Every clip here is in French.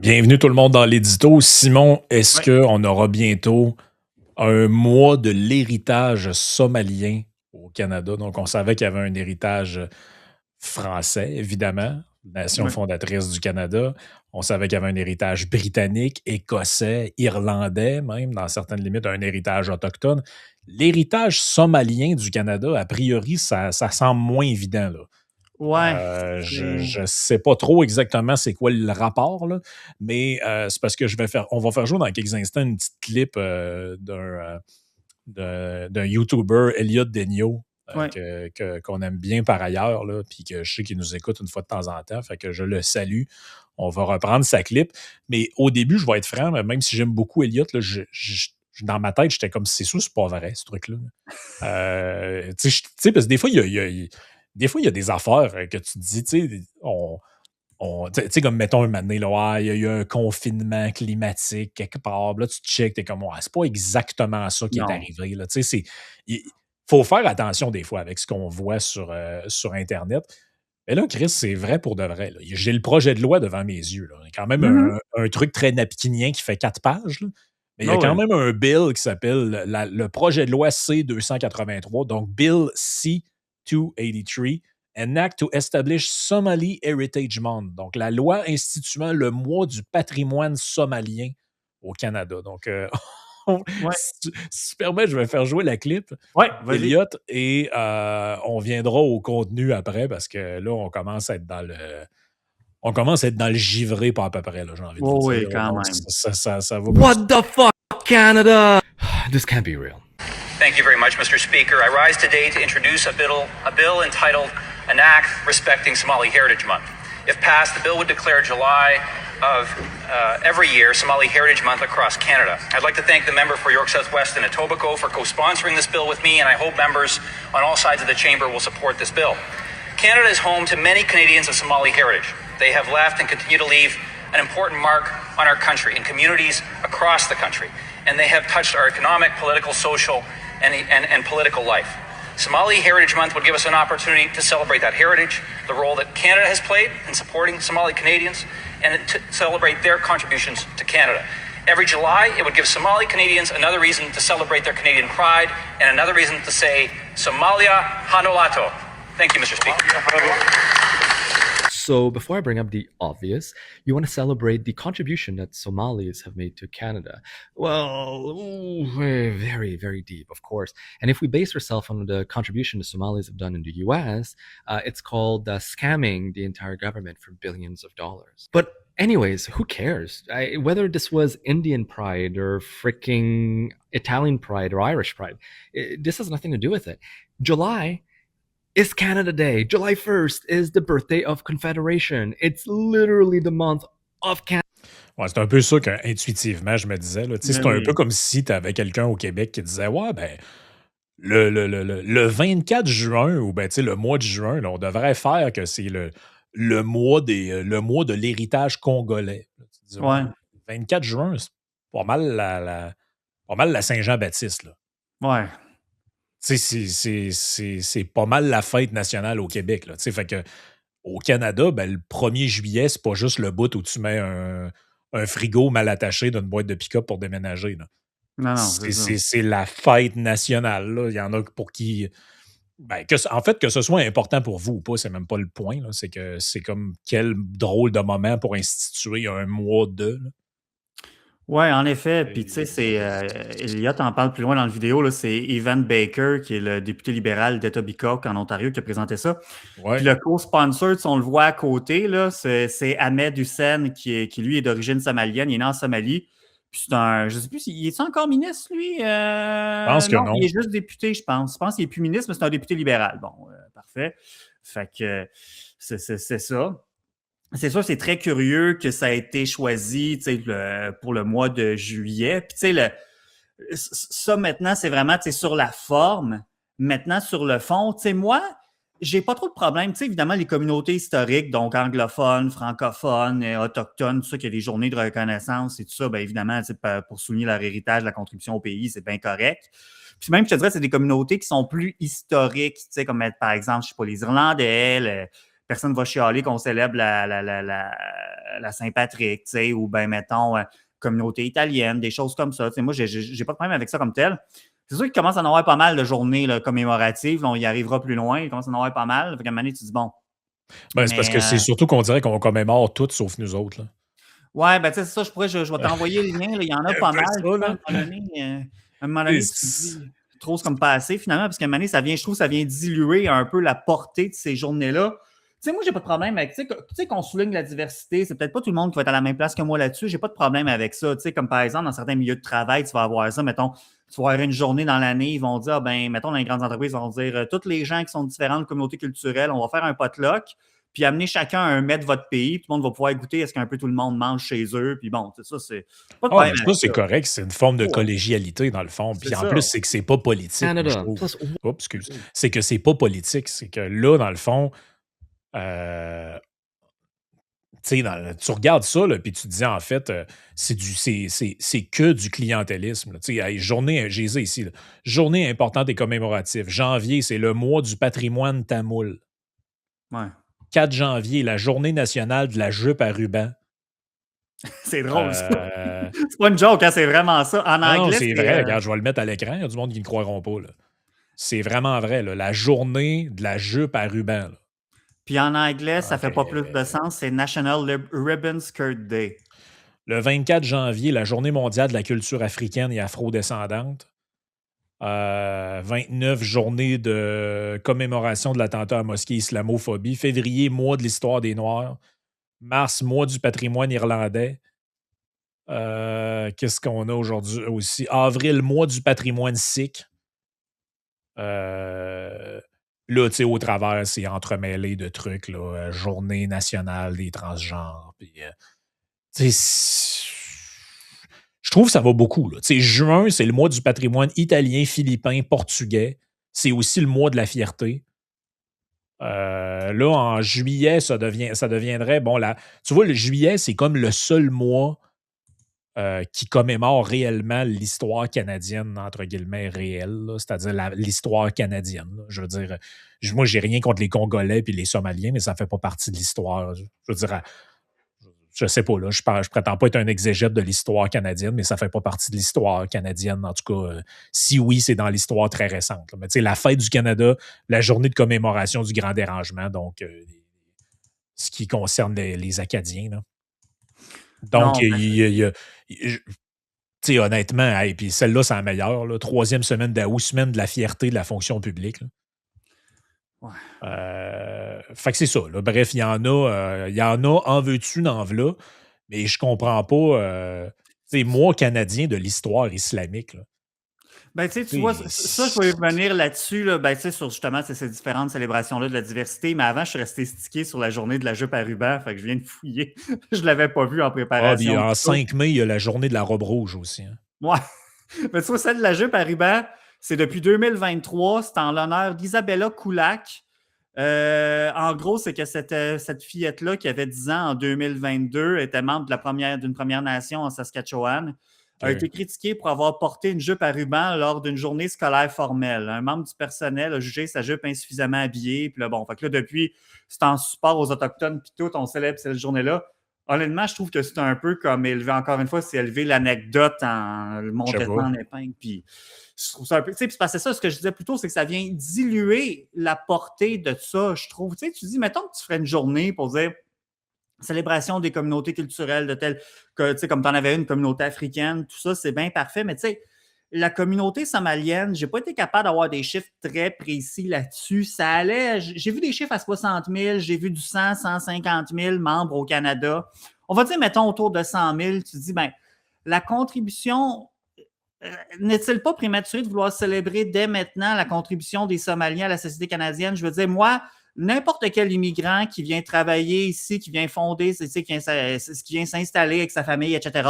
Bienvenue tout le monde dans l'édito. Simon, est-ce Ouais. qu'on aura bientôt un mois de l'héritage somalien au Canada? Donc, on savait qu'il y avait un héritage français, évidemment, nation Ouais. fondatrice du Canada. On savait qu'il y avait un héritage britannique, écossais, irlandais, même, dans certaines limites, un héritage autochtone. L'héritage somalien du Canada, a priori, ça semble moins évident, là. Ouais, Je sais pas trop exactement c'est quoi le rapport, là, mais c'est parce que on va faire jouer dans quelques instants une petite clip d'un YouTuber, Elliot Denio, ouais. qu'on aime bien par ailleurs, là, puis que je sais qu'il nous écoute une fois de temps en temps, fait que je le salue. On va reprendre sa clip. Mais au début, je vais être franc, même si j'aime beaucoup Elliot, là, dans ma tête, j'étais comme c'est sûr, c'est pas vrai, ce truc-là. Tu sais, parce que des fois, des fois, il y a des affaires que tu te dis, tu sais, tu sais, comme mettons un moment donné, là, ouais, il y a eu un confinement climatique quelque part. Là, tu te checkes, t'es comme, ouais, c'est pas exactement ça qui est Non. arrivé. Là. Tu sais, il faut faire attention des fois avec ce qu'on voit sur Internet. Mais là, Chris, c'est vrai pour de vrai. Là. J'ai le projet de loi devant mes yeux. Là. Il y a quand même Mhm. un truc très napkinien qui fait 4 pages. Là. Mais il y a Oh, quand oui. même un bill qui s'appelle le projet de loi C-283, donc Bill C-283, An Act to Establish Somali Heritage Month, donc la loi instituant le mois du patrimoine somalien au Canada. Donc, Ouais. si tu permets, je vais faire jouer la clip Ouais, vas-y. d'Eliott et on viendra au contenu après parce que là, on commence à être dans le givré, pas à peu près, là, j'ai envie de vous Oh, dire. oui, quand Donc, même. ça va comme ça. What the fuck, Canada? This can't be real. Thank you very much, Mr. Speaker. I rise today to introduce a bill entitled An Act Respecting Somali Heritage Month. If passed, the bill would declare July of every year Somali Heritage Month across Canada. I'd like to thank the member for York South-West and Etobicoke for co-sponsoring this bill with me, and I hope members on all sides of the chamber will support this bill. Canada is home to many Canadians of Somali heritage. They have left and continue to leave an important mark on our country in communities across the country, and they have touched our economic, political, social, and political life. Somali Heritage Month would give us an opportunity to celebrate that heritage, the role that Canada has played in supporting Somali Canadians, and to celebrate their contributions to Canada. Every July, it would give Somali Canadians another reason to celebrate their Canadian pride and another reason to say Somalia Hanolato. Thank you, Mr. Speaker. So, before I bring up the obvious, you want to celebrate the contribution that Somalis have made to Canada. Well, very, very deep, of course. And if we base ourselves on the contribution the Somalis have done in the US, it's called scamming the entire government for billions of dollars. But anyways, who cares? Whether this was Indian pride or freaking Italian pride or Irish pride, this has nothing to do with it. July is Canada Day. July 1st is the birthday of Confederation. It's literally the month of Canada. Ouais, c'est un peu ça qu'intuitivement, je me disais. Là. Tu sais, Ben c'est un peu oui. comme si tu avais quelqu'un au Québec qui disait ouais, ben, le 24 juin, ou ben, tu sais, le mois de juin, là, on devrait faire que c'est le mois de l'héritage congolais. Là, tu te dis, ouais, Ouais. 24 juin, c'est pas mal pas mal la Saint-Jean-Baptiste. Là. Ouais. Tu sais, c'est pas mal la fête nationale au Québec. Là, tu sais, fait que au Canada, ben, le 1er juillet, c'est pas juste le bout où tu mets un frigo mal attaché d'une boîte de pick-up pour déménager. Là. Non, non, c'est ça. C'est la fête nationale. Là. Il y en a pour qui. Ben, en fait, que ce soit important pour vous ou pas, c'est même pas le point. Là. C'est que c'est comme quel drôle de moment pour instituer un mois de. Là. Ouais, en effet. Puis, tu sais, Elliot en parle plus loin dans la vidéo. Là, c'est Evan Baker, qui est le député libéral d'Etobicoke en Ontario, qui a présenté ça. Puis Ouais. le co-sponsor, on le voit à côté, là, c'est Ahmed Hussein, qui lui est d'origine somalienne. Il est né en Somalie. Puis c'est je sais plus, il est encore ministre, lui? Je pense que Non, non. il est juste député, je pense. Je pense qu'il n'est plus ministre, mais c'est un député libéral. Bon, parfait. Fait que c'est ça. C'est sûr, c'est très curieux que ça a été choisi pour le mois de juillet. Puis, tu sais, ça maintenant, c'est vraiment sur la forme. Maintenant, sur le fond, tu sais, moi, j'ai pas trop de problème. Tu sais, évidemment, les communautés historiques, donc anglophones, francophones, autochtones, tout ça, qu'il y a des journées de reconnaissance et tout ça, bien évidemment, pour souligner leur héritage, la contribution au pays, c'est bien correct. Puis même, je te dirais, c'est des communautés qui sont plus historiques, tu sais, comme par exemple, je sais pas, les Irlandais, personne ne va chialer qu'on célèbre la Saint-Patrick, tu sais, ou ben mettons, communauté italienne, des choses comme ça. Tu sais, moi, j'ai pas de problème avec ça comme tel. C'est sûr qu'il commence à en avoir pas mal de journées là, commémoratives. Là, on y arrivera plus loin. Il commence à en avoir pas mal. Fait qu'à un moment donné, tu te dis, bon, Ben, c'est parce que c'est surtout qu'on dirait qu'on commémore toutes sauf nous autres, là. ouais, ben tu sais, ça, je vais t'envoyer le lien. Là, il y en a Un pas peu mal. ça, Tu sais, là. à un moment donné, tu te dis, trop, c'est comme pas assez, finalement, parce qu'à un moment donné, je trouve que ça vient diluer un peu la portée de ces journées-là. Tu sais, moi, j'ai pas de problème avec, tu sais, qu'on souligne la diversité, c'est peut-être pas tout le monde qui va être à la même place que moi là-dessus, j'ai pas de problème avec ça. Tu sais, comme par exemple, dans certains milieux de travail, tu vas avoir ça, mettons, tu vas avoir une journée dans l'année, ils vont dire, ah, ben, mettons, dans les grandes entreprises, ils vont dire, toutes les gens qui sont différentes, communautés culturelles, on va faire un potluck, puis amener chacun un mets de votre pays, puis tout le monde va pouvoir goûter à ce qu'un peu tout le monde mange chez eux, puis bon, ça, c'est pas de Ah, problème mais ça, avec c'est ça. correct. C'est une forme de Ouais, collégialité, dans le fond. c'est Puis en ça. plus, c'est que c'est pas politique, moi, je Canada. trouve. Plus Oups, excuse. C'est que c'est pas politique. C'est que là, dans le fond, euh, tu sais, tu regardes ça, là, puis tu te dis, en fait, c'est que du clientélisme, là. Tu sais, hey, j'ai ça ici, là. Journée importante et commémorative. Janvier, c'est le mois du patrimoine tamoul. Ouais. 4 janvier, la journée nationale de la jupe à ruban. C'est drôle, ça. Euh, C'est pas une joke, hein, c'est vraiment ça. En non, anglais, c'est c'est. vrai. Regarde, je vais le mettre à l'écran. Il y a du monde qui ne croiront pas, là. C'est vraiment vrai, là. La journée de la jupe à ruban, là. Puis en anglais, ça Ah, fait pas plus de sens, c'est National Ribbon Skirt Day. Le 24 janvier, la journée mondiale de la culture africaine et afro-descendante. 29, journée de commémoration de l'attentat à mosquée islamophobie. Février, mois de l'histoire des Noirs. Mars, mois du patrimoine irlandais. Qu'est-ce qu'on a aujourd'hui aussi? Avril, mois du patrimoine sikh. Là, tu sais, au travers, c'est entremêlé de trucs, là. Journée nationale des transgenres. Puis, tu sais, je trouve que ça va beaucoup, là. Tu sais, juin, c'est le mois du patrimoine italien, philippin, portugais. C'est aussi le mois de la fierté. Là, en juillet, ça deviendrait, bon, là, tu vois, le juillet, c'est comme le seul mois qui commémore réellement l'histoire canadienne, entre guillemets, réelle, là, c'est-à-dire l'histoire canadienne, là. Je veux dire, moi, j'ai rien contre les Congolais et les Somaliens, mais ça ne fait pas partie de l'histoire. Je veux dire, je sais pas, là, je prétends pas être un exégète de l'histoire canadienne, mais ça fait pas partie de l'histoire canadienne. En tout cas, si oui, c'est dans l'histoire très récente, là. Mais tu sais, la fête du Canada, la journée de commémoration du Grand Dérangement, donc ce qui concerne les Acadiens, là. Donc, Non, tu sais, honnêtement, hey, puis celle-là, c'est la meilleure, là. 3e semaine d'août, semaine de la fierté de la fonction publique, là. ouais. Fait que c'est ça, là. Bref, il y en a, en veux-tu, n'en v'là, mais je comprends pas, tu sais, moi, Canadien de l'histoire islamique, là. Ben, tu sais, tu Tu vois, sais, ça, je vais y revenir là-dessus, là, ben, tu sais, sur justement ces différentes célébrations-là de la diversité, mais avant, je suis resté stické sur la journée de la jupe à ruban, fait que je viens de fouiller. Je l'avais pas vu en Ah, puis préparation. en 5 mai, il y a la journée de la robe rouge aussi, hein. Ouais. Mais tu vois, celle de la jupe à ruban, c'est depuis 2023, c'est en l'honneur d'Isabella Koulak. En gros, c'est que cette fillette-là, qui avait 10 ans en 2022, était membre d'une première nation en Saskatchewan, a été critiquée pour avoir porté une jupe à ruban lors d'une journée scolaire formelle. Un membre du personnel a jugé sa jupe insuffisamment habillée. Puis là, bon, fait que là, depuis, c'est en support aux Autochtones, puis tout, on célèbre cette journée-là. Honnêtement, je trouve que c'est un peu comme élever, encore une fois, c'est élever l'anecdote en le montant en épingle. Puis je trouve ça un peu. Tu sais, puis parce que ça, ce que je disais plus tôt, c'est que ça vient diluer la portée de ça, je trouve. Tu sais, tu dis, mettons que tu ferais une journée pour dire célébration des communautés culturelles de telle, que, tu sais, comme tu en avais une communauté africaine, tout ça, c'est bien parfait. Mais tu sais, la communauté somalienne, j'ai pas été capable d'avoir des chiffres très précis là-dessus. Ça allait, j'ai vu des chiffres à 60 000, j'ai vu du 100, 150 000 membres au Canada. On va dire, mettons, autour de 100 000. Tu te dis, ben, la contribution, n'est-il pas prématuré de vouloir célébrer dès maintenant la contribution des Somaliens à la société canadienne? Je veux dire, moi, n'importe quel immigrant qui vient travailler ici, qui vient fonder, qui vient s'installer avec sa famille, etc.,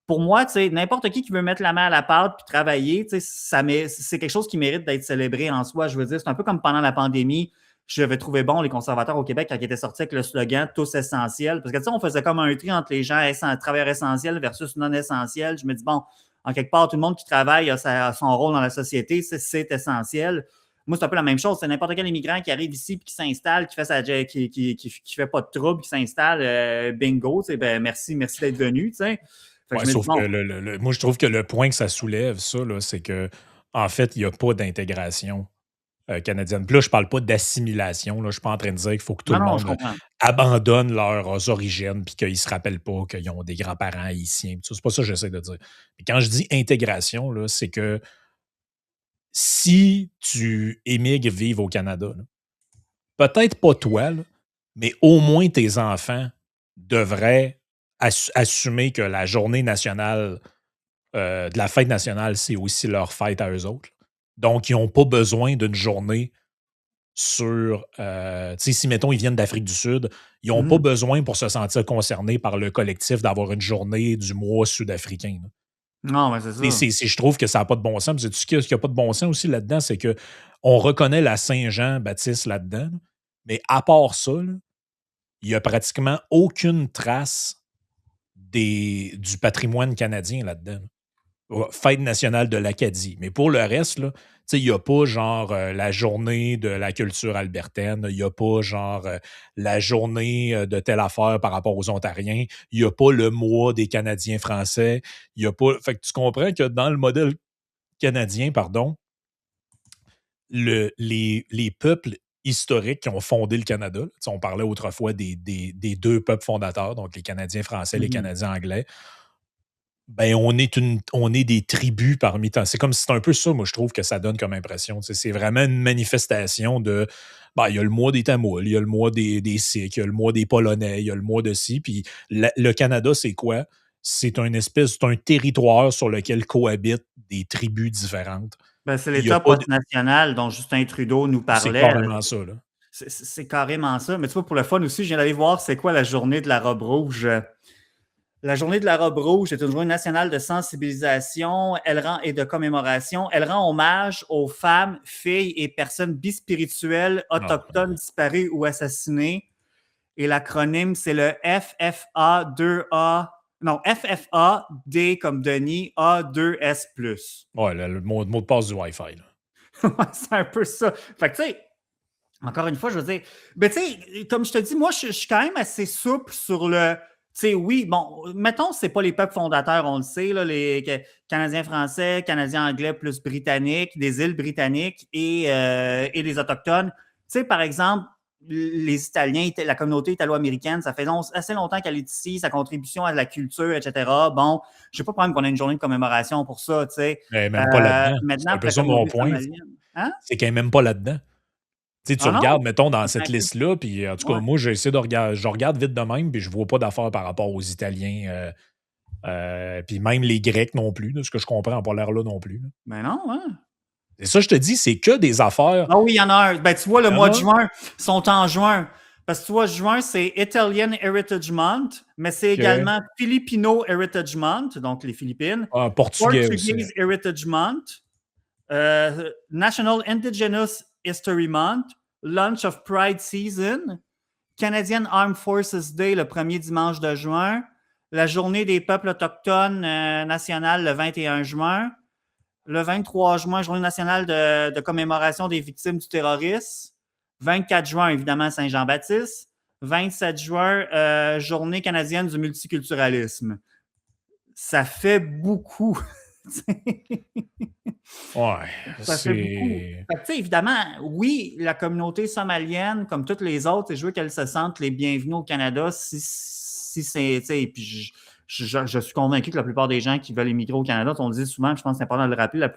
pour moi, n'importe qui veut mettre la main à la pâte puis travailler, c'est quelque chose qui mérite d'être célébré en soi. Je veux dire, c'est un peu comme pendant la pandémie, j'avais trouvé bon les conservateurs au Québec quand ils étaient sortis avec le slogan « Tous essentiels ». Parce que on faisait comme un tri entre les gens travailleurs essentiels versus non essentiels. Je me dis, bon, en quelque part, tout le monde qui travaille a son rôle dans la société, c'est essentiel. moi, c'est un peu la même chose. C'est n'importe quel immigrant qui arrive ici, puis qui s'installe, qui fait pas de trouble, qui s'installe, bingo, ben, merci d'être venu, tu sais. Ouais, sauf que moi, je trouve que le point que ça soulève, ça, là, c'est que en fait, il n'y a pas d'intégration canadienne. Puis là, je parle pas d'assimilation. Là, je suis pas en train de dire qu'il faut que tout le je monde comprends. abandonne leurs origines puis qu'ils se rappellent pas qu'ils ont des grands-parents haïtiens. C'est pas ça que j'essaie de dire. Mais quand je dis intégration, là, c'est que si tu émigres vivre au Canada, là, peut-être pas toi, là, mais au moins tes enfants devraient assumer que la journée nationale de la fête nationale, c'est aussi leur fête à eux autres. Donc, ils n'ont pas besoin d'une journée sur. Tu sais, si, mettons, ils viennent d'Afrique du Sud, ils n'ont pas besoin pour se sentir concernés par le collectif d'avoir une journée du mois sud-africain. Là. Non, mais c'est ça. Je trouve que ça n'a pas de bon sens. Ce qui n'a pas de bon sens aussi là-dedans, c'est qu'on reconnaît la Saint-Jean-Baptiste là-dedans, là, mais à part ça, là, il n'y a pratiquement aucune trace du patrimoine canadien là-dedans. Fête nationale de l'Acadie. Mais pour le reste, là, il n'y a pas genre la journée de la culture albertaine, il n'y a pas genre la journée de telle affaire par rapport aux Ontariens, il n'y a pas le mois des Canadiens français, il n'y a pas. Fait que tu comprends que dans le modèle canadien, pardon, les peuples historiques qui ont fondé le Canada, là, on parlait autrefois des deux peuples fondateurs, donc les Canadiens français, les Canadiens anglais. Ben, on est des tribus parmi tant. C'est comme si c'est un peu ça, moi, je trouve que ça donne comme impression. C'est vraiment une manifestation de. Ben, il y a le mois des Tamouls, il y a le mois des Sikhs, il y a le mois des Polonais, il y a le mois de ci. Puis le Canada, c'est quoi? C'est un territoire sur lequel cohabitent des tribus différentes. Ben, c'est l'État post-national dont Justin Trudeau nous parlait. C'est carrément ça, là. C'est carrément ça. Mais tu vois, pour le fun aussi, je viens d'aller voir c'est quoi la journée de la robe rouge. La journée de la robe rouge est une journée nationale de sensibilisation et de commémoration. Elle rend hommage aux femmes, filles et personnes bispirituelles, autochtones, disparues ou assassinées. Et l'acronyme, c'est le FFA2A. Non, FFA, D comme Denis, A2S+. Ouais, le mot de passe du Wi-Fi. Ouais, c'est un peu ça. Fait que, tu sais, encore une fois, je veux dire, ben, tu sais, comme je te dis, moi, je suis quand même assez souple sur le. Tu sais, oui, bon, mettons, c'est pas les peuples fondateurs, on le sait, là, les Canadiens français, Canadiens anglais plus britanniques, des îles britanniques et les Autochtones. Tu sais, par exemple, les Italiens, la communauté italo-américaine, ça fait assez longtemps qu'elle est ici, sa contribution à la culture, etc. Bon, je n'ai pas de problème qu'on ait une journée de commémoration pour ça, tu sais. Mais même pas là-dedans. Maintenant, c'est un peu ça mon point. Hein? C'est qu'elle n'est même pas là-dedans. Tu sais, tu regardes, mettons, dans cette liste-là, puis en tout cas, moi, j'ai essayé de regarder, je regarde vite de même, puis je vois pas d'affaires par rapport aux Italiens, puis même les Grecs non plus, de ce que je comprends, n'ont pas l'air là non plus. Là. Ben non, hein? Et ça, je te dis, c'est que des affaires. Ah oui, il y en a un. Ben, tu vois, le mois de juin, ils sont en juin. Parce que tu vois, juin, c'est Italian Heritage Month, mais c'est également Filipino Heritage Month, donc les Philippines. Portuguese Heritage Month. National Indigenous History Month, Lunch of Pride Season, Canadian Armed Forces Day le 1er dimanche de juin, la Journée des peuples autochtones nationale le 21 juin, le 23 juin, Journée nationale de commémoration des victimes du terrorisme, 24 juin, évidemment, Saint-Jean-Baptiste, 27 juin, Journée canadienne du multiculturalisme. Ça fait beaucoup. Ouais, ça fait beaucoup. Fait que, évidemment, oui, la communauté somalienne, comme toutes les autres, je veux qu'elles se sentent les bienvenues au Canada si c'est. Puis je suis convaincu que la plupart des gens qui veulent émigrer au Canada, on le dit souvent, je pense que c'est important de le rappeler,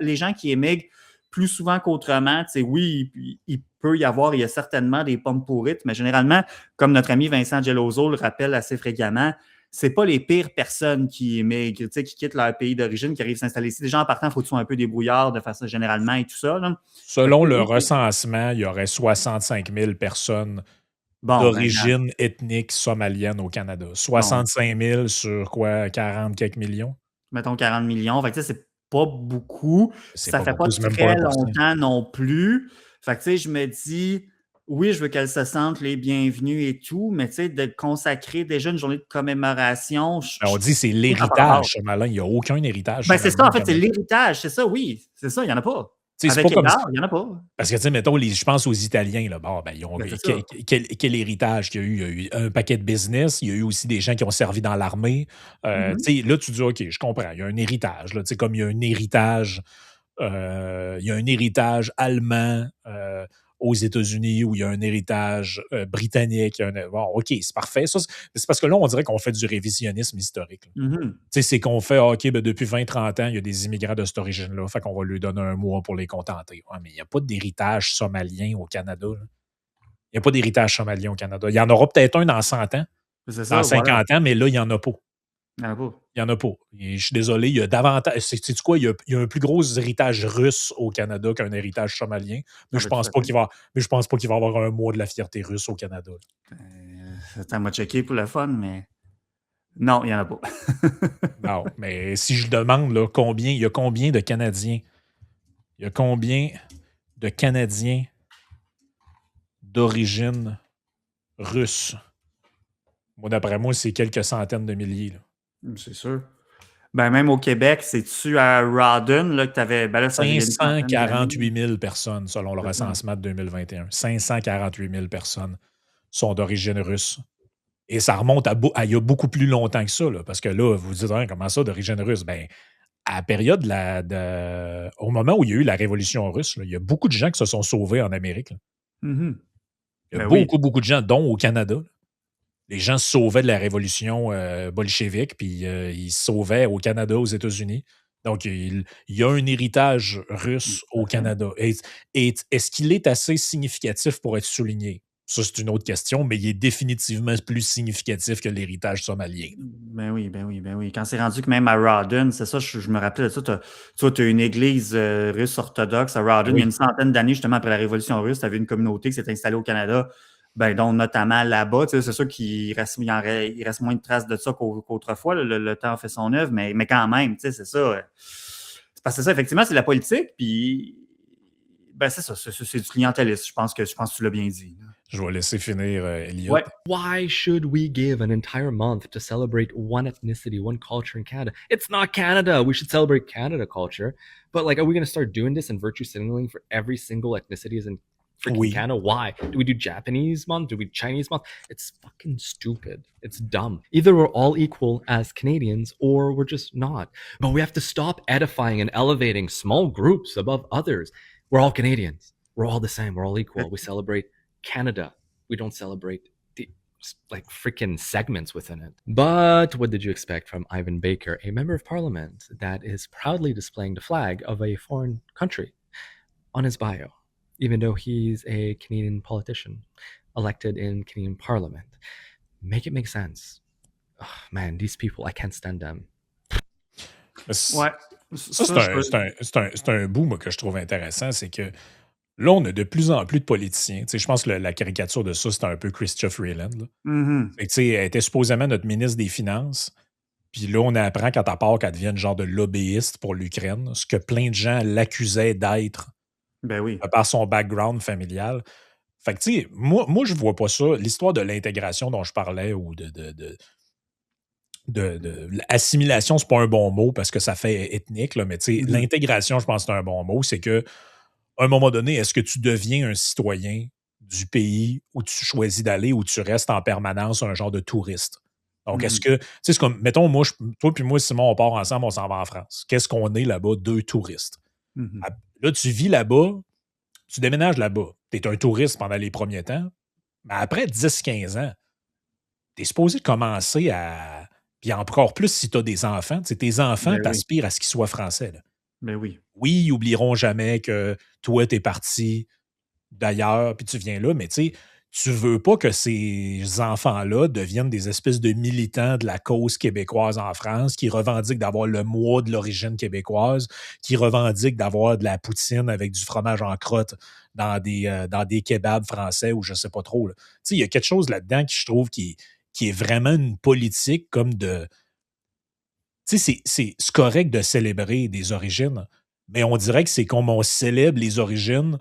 les gens qui émigrent plus souvent qu'autrement, oui, il peut y avoir, il y a certainement des pommes pourrites, mais généralement, comme notre ami Vincent Geloso le rappelle assez fréquemment, c'est pas les pires personnes qui émigrent, qui quittent leur pays d'origine, qui arrivent s'installer ici. Les gens en partant, il faut qu'ils soient un peu débrouillards de façon généralement et tout ça. Là. Selon le recensement, il y aurait 65 000 personnes d'origine ethnique somalienne au Canada. 65 000 sur quoi? 40 quelques millions? Mettons 40 millions. Fait que c'est pas beaucoup. Ça fait pas beaucoup, très longtemps non plus. Fait que je me dis... Oui, je veux qu'elles se sentent les bienvenues et tout, mais de consacrer déjà une journée de commémoration. On dit c'est l'héritage, Malin. Il n'y a aucun héritage. Ben, c'est ça, en fait, c'est l'héritage. C'est ça, oui. C'est ça, il n'y en a pas. Tu sais, c'est Avec pas comme égard, il n'y en a pas. parce que, tu sais, mettons, je pense aux Italiens, là, bon, ben, ils ont Ben, c'est ça. quel héritage qu'il y a eu? Il y a eu un paquet de business, il y a eu aussi des gens qui ont servi dans l'armée. Mhm. Tu sais, là, tu dis, OK, je comprends, il y a un héritage, là, tu sais, comme il y a un héritage allemand aux États-Unis ou il y a un héritage britannique. Bon, OK, c'est parfait. Ça, c'est parce que là, on dirait qu'on fait du révisionnisme historique, là. Mhm. Tu sais, c'est qu'on fait, OK, ben, depuis 20-30 ans, il y a des immigrants de cette origine-là, fait qu'on va lui donner un mois pour les contenter. Ouais, mais il n'y a pas d'héritage somalien au Canada, là. Il n'y a pas d'héritage somalien au Canada. Il y en aura peut-être un dans 100 ans, C'est dans ça, voilà. 50 ans, mais là, il n'y en a pas. Il n'y en a pas. Il n'y en a pas. Et je suis désolé, il y a davantage. Sais-tu quoi? Il y a un plus gros héritage russe au Canada qu'un héritage somalien. Mais Ah, je ben, tout pense à pas fait. qu'il va. Mais je pense pas qu'il va y avoir un mois de la fierté russe au Canada, là. Ça m'a checké pour le fun, mais non, il n'y en a pas. Non, mais si je demande là, il y a combien de Canadiens? Il y a combien de Canadiens d'origine russe? Moi, d'après moi, c'est quelques centaines de milliers, là. C'est sûr. Ben, même au Québec, c'est-tu à Rawdon là, que tu avais. Ben là, ça il y a une centaine d'années. 548 000 personnes, selon le C'est ça. recensement de 2021. 548 000 personnes sont d'origine russe. Et ça remonte à il y a beaucoup plus longtemps que ça, là, parce que là, vous vous dites, hein, comment ça, d'origine russe? Ben, à la période, au moment où il y a eu la révolution russe, là, il y a beaucoup de gens qui se sont sauvés en Amérique, là. Mhm. Il y a Ben oui. beaucoup, beaucoup de gens, dont au Canada, là. Les gens se sauvaient de la révolution bolchevique, puis ils se sauvaient au Canada, aux États-Unis. Donc, il y a un héritage russe Tout à au fait. Canada. Et est-ce qu'il est assez significatif pour être souligné? Ça, c'est une autre question, mais il est définitivement plus significatif que l'héritage somalien, là. Ben oui, ben oui, ben oui. Quand c'est rendu que même à Rawdon, c'est ça, je me rappelais de ça. Tu as une église russe orthodoxe à Ben Rawdon. Il y a oui. une centaine d'années, justement, après la Révolution russe, tu avais une communauté qui s'est installée au Canada, ben, dont notamment là-bas. Tu sais, c'est sûr qu'il reste moins de traces de ça qu'autrefois. Là, le temps fait son œuvre, mais quand même, tu sais, c'est ça. C'est parce que ça, effectivement, c'est la politique, puis ben c'est ça, c'est du clientélisme. Je pense que tu l'as bien dit. Je vais laisser finir Elliot. Ouais. Why should we give an entire month to celebrate one ethnicity, one culture in Canada? It's not Canada. We should celebrate Canada culture. But like, are we going to start doing this and virtue signaling for every single ethnicity is in freaking Oui. Canada? Why? Do we do Japanese month? Do we do Chinese month? It's fucking stupid. It's dumb. Either we're all equal as Canadians or we're just not. But we have to stop edifying and elevating small groups above others. We're all Canadians. We're all the same. We're all equal. We celebrate Canada. We don't celebrate the like freaking segments within it. But what did you expect from Ivan Baker, a member of parliament that is proudly displaying the flag of a foreign country on his bio, even though he's a Canadian politician elected in Canadian parliament? Make it make sense. Oh, man, these people, I can't stand them. Ouais. Ça, c'est un bout, moi, que je trouve intéressant, c'est que là, on a de plus en plus de politiciens. Tu sais, je pense que la caricature de ça, c'était un peu Chrystia Freeland, là. Mhm. Fait que, tu sais, elle était supposément notre ministre des Finances. Puis là, on apprend quand elle part qu'elle devient une genre de lobbyiste pour l'Ukraine, ce que plein de gens l'accusaient d'être Ben oui. par son background familial. Fait que, tu sais, moi, je vois pas ça. L'histoire de l'intégration dont je parlais ou de l'assimilation, c'est pas un bon mot parce que ça fait ethnique, là, mais tu sais, Mhm. l'intégration, je pense que c'est un bon mot. C'est que, à un moment donné, est-ce que tu deviens un citoyen du pays où tu choisis d'aller ou tu restes en permanence un genre de touriste? Donc, est-ce que, tu sais, c'est comme, mettons, toi puis moi, Simon, on part ensemble, on s'en va en France. Qu'est-ce qu'on est là-bas? 2 touristes. Mhm. Là, tu vis là-bas, tu déménages là-bas. Tu es un touriste pendant les premiers temps, mais après 10-15 ans, tu es supposé commencer à. Puis encore plus si tu as des enfants. Tu sais, tes enfants Ben oui. t'aspirent à ce qu'ils soient français, là. Ben oui. Oui, ils n'oublieront jamais que toi, tu es parti d'ailleurs, puis tu viens là, mais tu sais, tu veux pas que ces enfants-là deviennent des espèces de militants de la cause québécoise en France qui revendiquent d'avoir le mois de l'origine québécoise, qui revendiquent d'avoir de la poutine avec du fromage en crotte dans des kebabs français ou je sais pas trop, là. Tu sais, il y a quelque chose là-dedans qui je trouve qui est vraiment une politique comme de. Tu sais, c'est correct de célébrer des origines, mais on dirait que c'est comme on célèbre les origines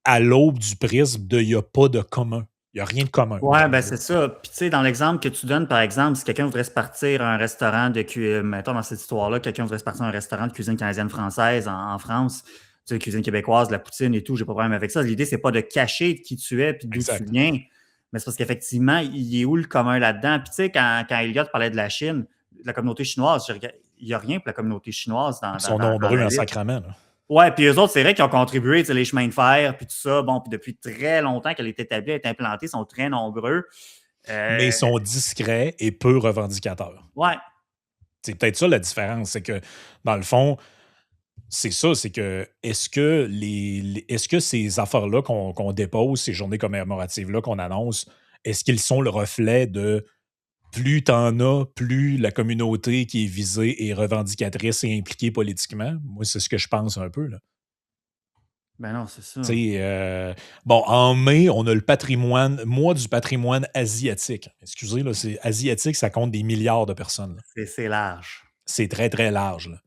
à l'aube du prisme de il n'y a pas de commun. Il n'y a rien de commun. Ouais, ben c'est ça. Puis tu sais, dans l'exemple que tu donnes, par exemple, si quelqu'un voudrait se partir à un restaurant mettons dans cette histoire-là, quelqu'un voudrait se partir à un restaurant de cuisine canadienne-française en France, sais, la cuisine québécoise, la poutine et tout, j'ai pas de problème avec ça. L'idée, c'est pas de cacher qui tu es puis d'où tu Exact. viens. Mais c'est parce qu'effectivement, il est où le commun là-dedans? Puis tu sais, quand Elliot parlait de la Chine, de la communauté chinoise, il n'y a rien pour la communauté chinoise dans Ils sont dans nombreux la en liste. sacrament. Là. Ouais, puis eux autres, c'est vrai qu'ils ont contribué, tu sais, les chemins de fer, puis tout ça. Bon, puis depuis très longtemps qu'elle est établie, elle est implantée, ils sont très nombreux. Mais ils sont discrets et peu revendicateurs. Ouais. C'est peut-être ça la différence. C'est que, dans le fond, c'est ça, c'est que est-ce que ces affaires-là qu'on dépose, ces journées commémoratives-là qu'on annonce, est-ce qu'ils sont le reflet de plus t'en as, plus la communauté qui est visée est revendicatrice et impliquée politiquement? Moi, c'est ce que je pense un peu. Là. Ben non, c'est ça. Bon, en mai, on a le mois du patrimoine asiatique. Excusez, là, c'est asiatique, ça compte des milliards de personnes. Là. C'est large. C'est très, très large. Là.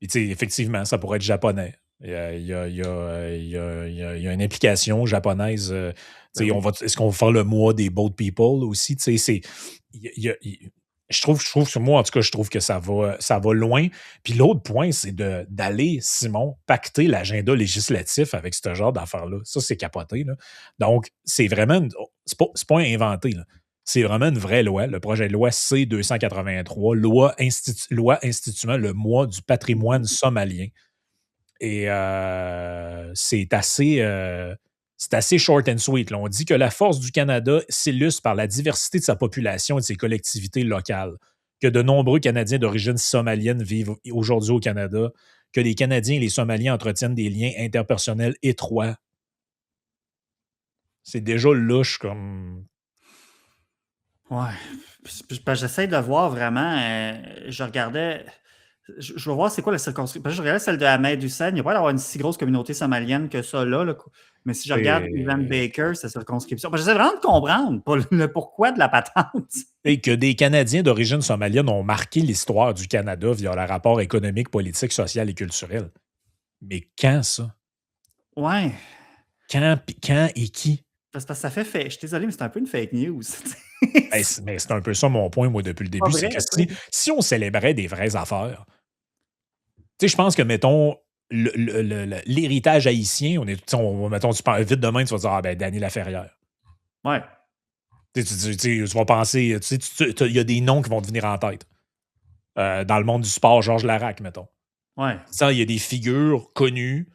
Et effectivement, ça pourrait être japonais. Il y a une implication japonaise. Est-ce qu'on va faire le mois des boat people aussi? Je trouve que moi, en tout cas, je trouve que ça va loin. Puis l'autre point, c'est d'aller, Simon, pacter l'agenda législatif avec ce genre d'affaires-là. Ça, c'est capoté. Là. Donc, c'est vraiment... C'est pas inventé. Là. C'est vraiment une vraie loi. Le projet de loi C-283, loi instituant le mois du patrimoine somalien. Et c'est assez short and sweet. Là. On dit que la force du Canada s'illustre par la diversité de sa population et de ses collectivités locales, que de nombreux Canadiens d'origine somalienne vivent aujourd'hui au Canada, que les Canadiens et les Somaliens entretiennent des liens interpersonnels étroits. C'est déjà louche comme... Ouais. J'essaie de voir vraiment. Je regardais. Je veux voir c'est quoi la circonscription. Je regardais celle de Ahmed Hussein. Il n'y a pas d'avoir une si grosse communauté somalienne que ça là. Mais si je regarde Ivan Baker, sa circonscription. J'essaie vraiment de comprendre le pourquoi de la patente. Et que des Canadiens d'origine somalienne ont marqué l'histoire du Canada via leur rapport économique, politique, social et culturel. Mais quand ça? Ouais. Quand et qui? Parce que ça fait Je suis désolé, mais c'est un peu une fake news. Mais c'est un peu ça mon point, moi, depuis le début. C'est que si on célébrait des vraies affaires, tu sais, je pense que, mettons, l'héritage haïtien, mettons, tu parles vite demain, tu vas dire, ah ben, Danny Laferrière. Ouais. Tu vas penser, il y a des noms qui vont te venir en tête. Dans le monde du sport, Georges Larac, mettons. Ouais. Ça, il y a des figures connues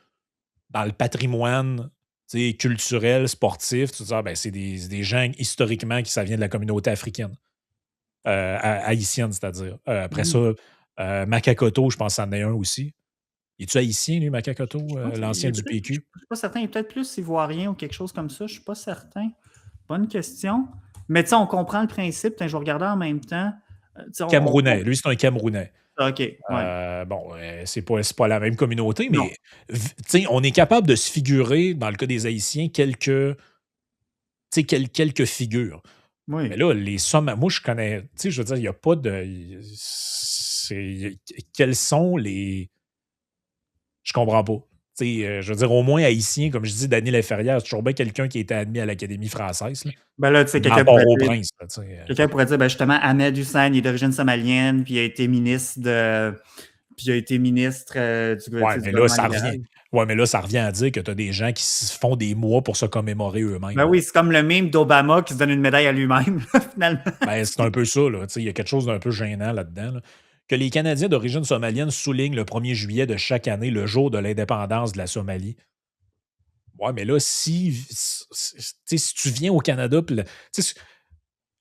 dans le patrimoine culturel, sportif. Tu dis, ah, ben, c'est des gens historiquement ça vient de la communauté africaine. Haïtienne, c'est-à-dire. Après ça, Makakoto, je pense que c'en est un aussi. Es-tu haïtien, lui, Makakoto, l'ancien du PQ? Je ne suis pas certain. Il est peut-être plus ivoirien ou quelque chose comme ça. Je ne suis pas certain. Bonne question. Mais tu sais, on comprend le principe. Je vais regarder en même temps. Camerounais. Lui, c'est un Camerounais. OK. Ouais. Bon, c'est pas la même communauté, mais on est capable de se figurer, dans le cas des Haïtiens, quelques figures. Oui. Mais là, les sommes, moi, je connais, je veux dire, il n'y a pas de... Quels sont les... Je comprends pas. Je veux dire, au moins haïtien, comme je dis, Danny Laferrière, c'est toujours bien quelqu'un qui a été admis à l'Académie française. Là. Ben là, tu sais, quelqu'un pourrait dire, ben justement, Ahmed Hussein, il est d'origine somalienne, puis il a été ministre du mais là, ça revient. Ouais, mais là, ça revient à dire que tu as des gens qui font des mois pour se commémorer eux-mêmes. Ben oui, c'est comme le meme d'Obama qui se donne une médaille à lui-même, finalement. Ben, c'est un peu ça, là. Il y a quelque chose d'un peu gênant là-dedans. Là. Que les Canadiens d'origine somalienne soulignent le 1er juillet de chaque année, le jour de l'indépendance de la Somalie. Ouais, mais là, si tu viens au Canada,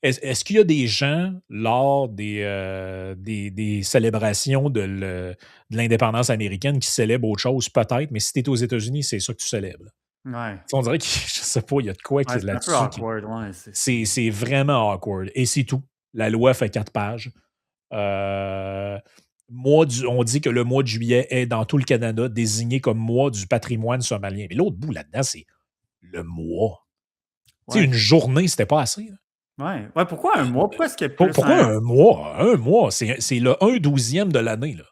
est-ce qu'il y a des gens, lors des célébrations de l'indépendance américaine, qui célèbrent autre chose? Peut-être, mais si tu es aux États-Unis, c'est ça que tu célèbres. Ouais. On dirait que, je sais pas, il y a de quoi qui est là-dessus. C'est un peu awkward, ouais. C'est vraiment awkward. Et c'est tout. La loi fait 4 pages. On dit que le mois de juillet est, dans tout le Canada, désigné comme mois du patrimoine somalien. Mais l'autre bout là-dedans, c'est le mois. Ouais. Une journée, c'était pas assez. Là. Ouais, pourquoi un mois? Pourquoi est-ce qu'il y a plus pourquoi un mois? Un mois, c'est le 1/12e de l'année. Là.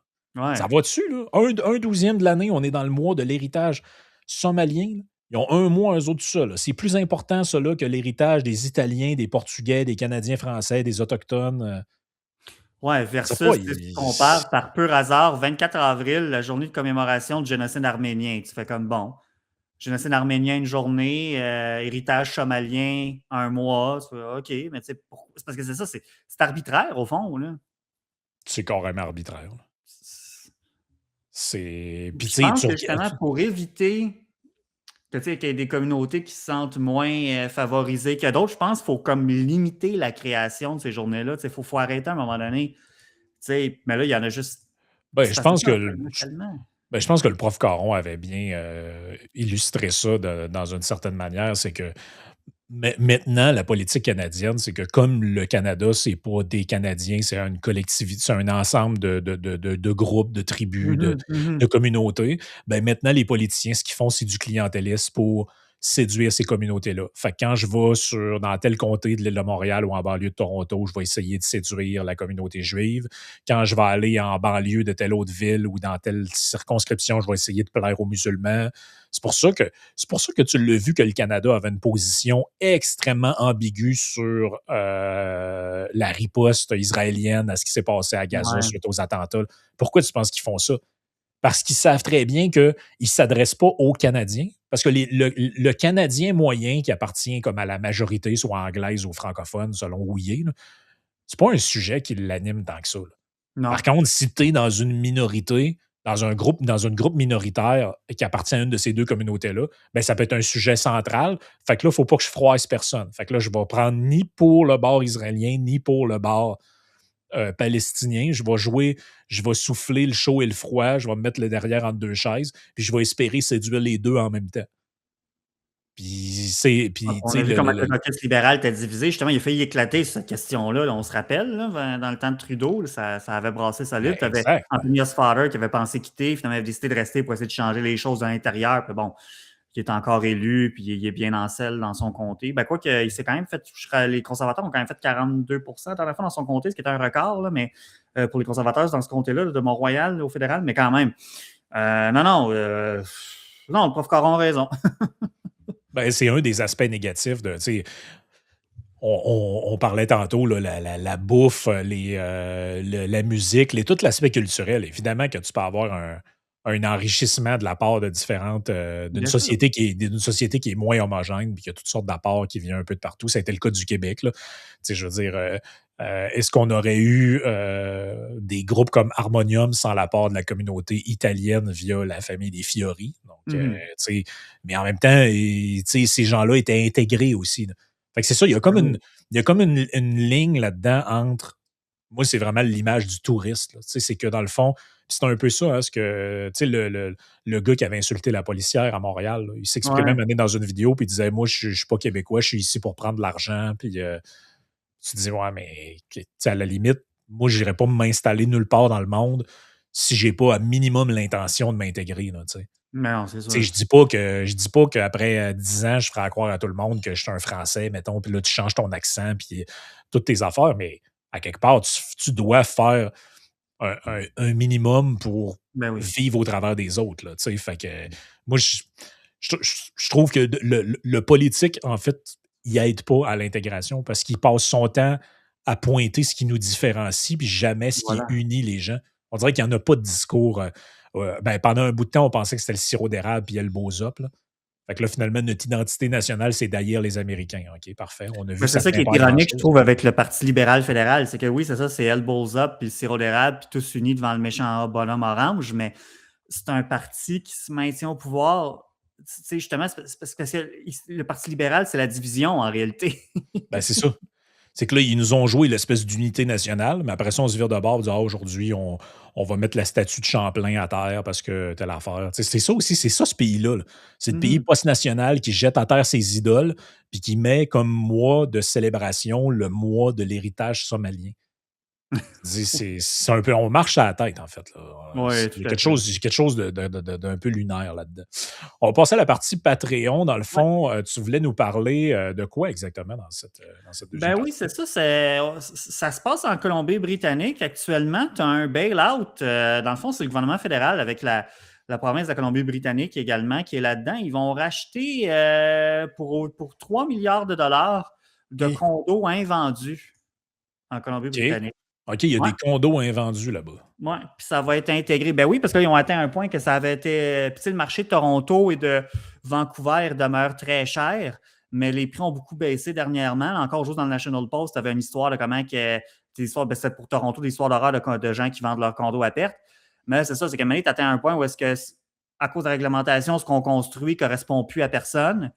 Ouais. Ça va dessus, là? 1/12e de l'année, on est dans le mois de l'héritage somalien. Là. Ils ont un mois, eux autres, tout ça. Là. C'est plus important, ça, là, que l'héritage des Italiens, des Portugais, des Canadiens français, des Autochtones. Ouais, Je sais pas, versus, si tu compares par pur hasard, 24 avril, la journée de commémoration du génocide arménien. Tu fais comme bon, génocide arménien, une journée, héritage somalien, un mois. Tu fais, OK, mais tu sais, c'est parce que c'est ça, c'est arbitraire au fond, là. c'est carrément arbitraire. Là. Puis Je tu sais, pense que justement, pour éviter que, tu sais, qu'il y ait des communautés qui se sentent moins favorisées que d'autres, je pense qu'il faut comme limiter la création de ces journées-là. Il faut arrêter à un moment donné. Tu sais, mais là, il y en a juste. ben, C'est je parce que pense ça, que on en a tellement. ben, je pense que le prof Caron avait bien illustré ça dans une certaine manière. C'est que maintenant, la politique canadienne, c'est que comme le Canada, c'est pas des Canadiens, c'est une collectivité, c'est un ensemble de groupes, de tribus, Mhm, mhm. de communautés. Ben maintenant, les politiciens, ce qu'ils font, c'est du clientélisme pour séduire ces communautés-là. Fait que quand je vais dans tel comté de l'île de Montréal ou en banlieue de Toronto, je vais essayer de séduire la communauté juive. Quand je vais aller en banlieue de telle autre ville ou dans telle circonscription, je vais essayer de plaire aux musulmans. C'est pour ça que tu l'as vu que le Canada avait une position extrêmement ambiguë sur la riposte israélienne à ce qui s'est passé à Gaza Ouais. suite aux attentats. Pourquoi tu penses qu'ils font ça? Parce qu'ils savent très bien qu'ils ne s'adressent pas aux Canadiens. Parce que le Canadien moyen qui appartient comme à la majorité, soit anglaise ou francophone, selon où il est, c'est pas un sujet qui l'anime tant que ça. Là. Non. Par contre, si tu es dans une minorité, dans une groupe minoritaire qui appartient à une de ces deux communautés-là, ben ça peut être un sujet central. Fait que là, il ne faut pas que je froisse personne. Fait que là, je vais prendre ni pour le bord israélien, ni pour le bord palestinien. Je vais souffler le chaud et le froid, je vais me mettre le derrière entre deux chaises, puis je vais espérer séduire les deux en même temps. On a vu comment le caucus libéral était divisé. Justement, il a failli éclater cette question-là. Là, on se rappelle, là, dans le temps de Trudeau, là, ça avait brassé sa lutte. Tu avais Anthony Osfather qui avait pensé quitter, finalement, il avait décidé de rester pour essayer de changer les choses de l'intérieur. Puis bon, il est encore élu, puis il est bien en selle dans son comté. Ben, quoi qu'il s'est quand même fait, les conservateurs ont quand même fait 42 dans la fin dans son comté, ce qui était un record, là, mais pour les conservateurs, dans ce comté-là, de Mont-Royal au fédéral, mais quand même. Non, le prof Caron a raison. Ben, c'est un des aspects négatifs de, on parlait tantôt, là, la bouffe, la musique, tout l'aspect culturel. Évidemment que tu peux avoir un enrichissement de la part de différentes d'une société qui est moins homogène, puis qu'il y a toutes sortes d'apports qui viennent un peu de partout. Ça a été le cas du Québec. Là. Je veux dire, est-ce qu'on aurait eu des groupes comme Harmonium sans l'apport de la communauté italienne via la famille des Fiori? Donc, mais en même temps, ces gens-là étaient intégrés aussi. Là. Fait que c'est ça, il y a comme une ligne là-dedans entre. Moi, c'est vraiment l'image du touriste. C'est que dans le fond, c'est un peu ça, hein, le gars qui avait insulté la policière à Montréal, là, il s'exprimait même dans une vidéo, puis il disait moi, je suis pas québécois, je suis ici pour prendre de l'argent. Puis tu dis ouais, mais à la limite, moi, je n'irais pas m'installer nulle part dans le monde si j'ai pas à minimum l'intention de m'intégrer. Mais non, c'est sûr. Je dis pas qu'après 10 ans, je ferai croire à tout le monde que je suis un Français, mettons, puis là, tu changes ton accent, puis toutes tes affaires, mais à quelque part, tu dois faire un minimum pour vivre au travers des autres. Là, fait que moi, je trouve que le politique, en fait, il n'aide pas à l'intégration parce qu'il passe son temps à pointer ce qui nous différencie, puis jamais ce qui unit les gens. On dirait qu'il n'y en a pas de discours. Pendant un bout de temps, on pensait que c'était le sirop d'érable puis il y a le Bozop. Là. Fait que là, finalement, notre identité nationale, c'est d'haïr les Américains. OK, parfait. On a vu c'est ça qui est ironique, je trouve, avec le Parti libéral fédéral. C'est que oui, c'est ça, c'est El Bozop puis le sirop d'érable, puis tous unis devant le méchant bonhomme orange, mais c'est un parti qui se maintient au pouvoir. Justement, c'est parce que le Parti libéral, c'est la division en réalité. C'est ça. C'est que là, ils nous ont joué l'espèce d'unité nationale, mais après ça, on se vire de bord et on dit aujourd'hui, on va mettre la statue de Champlain à terre parce que telle affaire. C'est ça aussi, c'est ça ce pays-là. Là. C'est le pays post-national qui jette à terre ses idoles puis qui met comme mois de célébration le mois de l'héritage somalien. C'est un peu, on marche à la tête, en fait. Là. Il y a quelque chose d'un peu lunaire là-dedans. On va passer à la partie Patreon. Dans le fond, tu voulais nous parler de quoi exactement dans cette deuxième partie? Oui, c'est ça. Ça se passe en Colombie-Britannique. Actuellement, tu as un bail-out. Dans le fond, c'est le gouvernement fédéral avec la province de la Colombie-Britannique également qui est là-dedans. Ils vont racheter pour 3 milliards de dollars de condos invendus en Colombie-Britannique. OK, il y a Ouais. des condos invendus là-bas. Oui, puis ça va être intégré. Ben oui, parce qu'ils ont atteint un point que ça avait été. Puis tu sais, le marché de Toronto et de Vancouver demeure très cher, mais les prix ont beaucoup baissé dernièrement. Encore juste dans le National Post, tu avais une histoire de comment que. Ben, c'était pour Toronto, des histoires d'horreur de gens qui vendent leurs condos à perte. Mais c'est ça, c'est qu'à un moment donné, tu atteins un point où est-ce que, à cause de la réglementation, ce qu'on construit ne correspond plus à personne,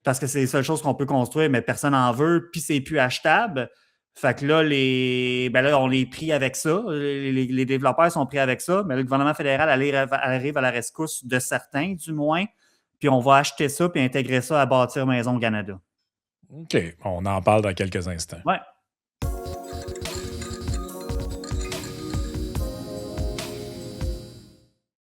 parce que c'est les seules choses qu'on peut construire, mais personne n'en veut, puis c'est plus achetable. Fait que là, là, on est pris avec ça. Les développeurs sont pris avec ça, mais le gouvernement fédéral arrive à la rescousse de certains, du moins, puis on va acheter ça puis intégrer ça à Bâtir Maison Canada. OK, on en parle dans quelques instants. Ouais.